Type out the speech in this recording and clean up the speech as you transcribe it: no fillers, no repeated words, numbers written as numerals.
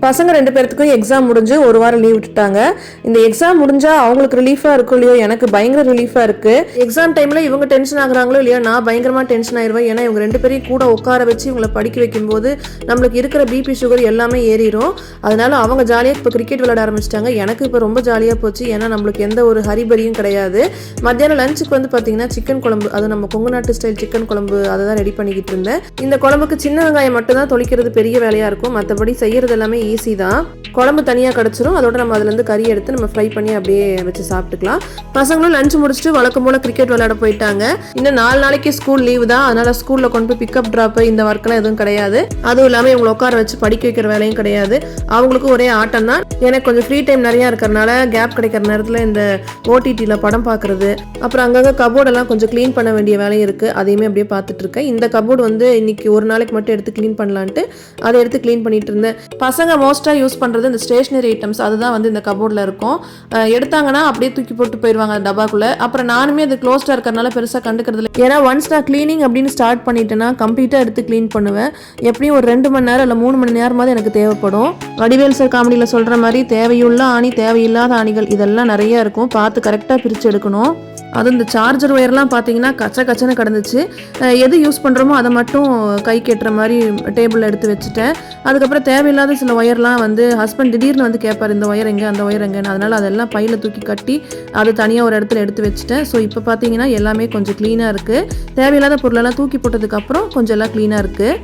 பசங்க 2 பேர்த்துக்கும் எக்ஸாம் முடிஞ்சு ஒரு வாரம் லீவ் விட்டுட்டாங்க. இந்த எக்ஸாம் முடிஞ்சா அவங்களுக்கு ரிலீஃபா இருக்கும் இல்லையோ, எனக்கு பயங்கர ரிலீஃபா இருக்கு. எக்ஸாம் டைம்ல இவங்க டென்ஷன் ஆகுறாங்களோ இல்லையோ, நான் பயங்கரமா டென்ஷன் ஆயிருவேன். ஏன்னா இவங்க 2 பேரையும் கூட உட்கார வச்சு இவங்களை படிக்க வைக்கும்போது நம்மளுக்கு இருக்கிற பிபி சுகர் எல்லாமே ஏறிடும். அதனால அவங்க ஜாலியாக இப்போ கிரிக்கெட் விளையாட ஆரம்பிச்சிட்டாங்க. எனக்கு இப்போ ரொம்ப ஜாலியாக போச்சு. ஏன்னா நம்மளுக்கு எந்த ஒரு ஹரிபரியும் கிடையாது. மத்தியானம் லஞ்சுக்கு வந்து பார்த்தீங்கன்னா சிக்கன் குழம்பு, அது நம்ம கொங்கு நாட்டு ஸ்டைல் சிக்கன் குழம்பு, அதை தான் ரெடி பண்ணிக்கிட்டு இருந்தேன். இந்த குழம்புக்கு சின்ன வெங்காயம் மட்டும் தான் தொளிக்கிறது பெரிய வேலையாக இருக்கும். மற்றபடி செய்யறது எல்லாமே ஈஸி தான். குழம்பு தனியாக கிடச்சிரும். அதோட நம்ம அதுலேருந்து கறி எடுத்து நம்ம ஃப்ரை பண்ணி அப்படியே வச்சு சாப்பிட்டுக்கலாம். பசங்களும் லஞ்ச் முடிச்சுட்டு வழக்கம் போல் கிரிக்கெட் விளையாட போயிட்டாங்க. இன்னும் 4 நாளைக்கு ஸ்கூல் லீவு தான். அதனால ஸ்கூலில் கொண்டு போய் பிக்கப் ட்ராப் இந்த ஒர்க்லாம் எதுவும் கிடையாது. அதுவும் இல்லாமல் இவங்களை உட்கார வச்சு படிக்க வைக்கிற வேலையும் கிடையாது. அவங்களுக்கும் ஒரே ஆட்டம் தான். எனக்கு கொஞ்சம் ஃப்ரீ டைம் நிறையா இருக்கிறனால கேப் கிடைக்கிற நேரத்தில் இந்த ஓடிடியில் படம் பார்க்குறது, அப்புறம் அங்கங்கே கபோர்டெல்லாம் கொஞ்சம் க்ளீன் பண்ண வேண்டிய வேலையும் இருக்குது. அதையுமே அப்படியே பார்த்துட்டு இருக்கேன். இந்த கபோர்டு வந்து இன்னைக்கு ஒரு நாளைக்கு மட்டும் எடுத்து க்ளீன் பண்ணலான்ட்டு அதை எடுத்து க்ளீன் பண்ணிட்டு இருந்தேன். பசங்க மோஸ்ட்டாக யூஸ் பண்ணுறது இந்த ஸ்டேஷனரி ஐட்டம்ஸ், அதுதான் வந்து இந்த கபோர்டில் இருக்கும். எடுத்தாங்கன்னா அப்படியே தூக்கி போட்டு போயிடுவாங்க டப்பாக்குள்ளே. அப்புறம் நானுமே அது க்ளோஸ்டாக இருக்கிறனால பெருசாக கண்டுக்கிறது இல்லை. ஏன்னா ஒன்ஸ் நான் க்ளீனிங் அப்படின்னு ஸ்டார்ட் பண்ணிட்டேன்னா கம்ப்ளீட்டாக எடுத்து க்ளீன் பண்ணுவேன். எப்படியும் ஒரு 2 மணி நேரம் இல்லை 3 மணி நேரமாவது எனக்கு தேவைப்படும். வடிவேல் சார் காமெடியில் சொல்கிற மாதிரி தேவையுள்ள ஆணி தேவையில்லாத ஆணிகள் இதெல்லாம் நிறைய இருக்கும். பார்த்து கரெக்டாக பிரித்து எடுக்கணும். அதுவும் இந்த சார்ஜர் ஒயர்லாம் பார்த்தீங்கன்னா கச்சன்னு கிடந்துச்சு. எது யூஸ் பண்ணுறோமோ அதை மட்டும் கை கெட்டுற மாதிரி டேபிளில் எடுத்து வச்சுட்டேன். அதுக்கப்புறம் தேவையில்லாத சில ஒயர்லாம் வந்து ஹஸ்பண்ட் திடீர்னு வந்து கேட்பார், இந்த ஒயர் எங்கே அந்த ஒயர் எங்கன்னு. அதனால் அதெல்லாம் பையில் தூக்கி கட்டி அது தனியாக ஒரு இடத்துல எடுத்து வச்சுட்டேன். ஸோ இப்போ பார்த்தீங்கன்னா எல்லாமே கொஞ்சம் க்ளீனாக இருக்குது. தேவையில்லாத பொருளெல்லாம் தூக்கி போட்டதுக்கப்புறம் கொஞ்சம் எல்லாம் க்ளீனாக இருக்குது.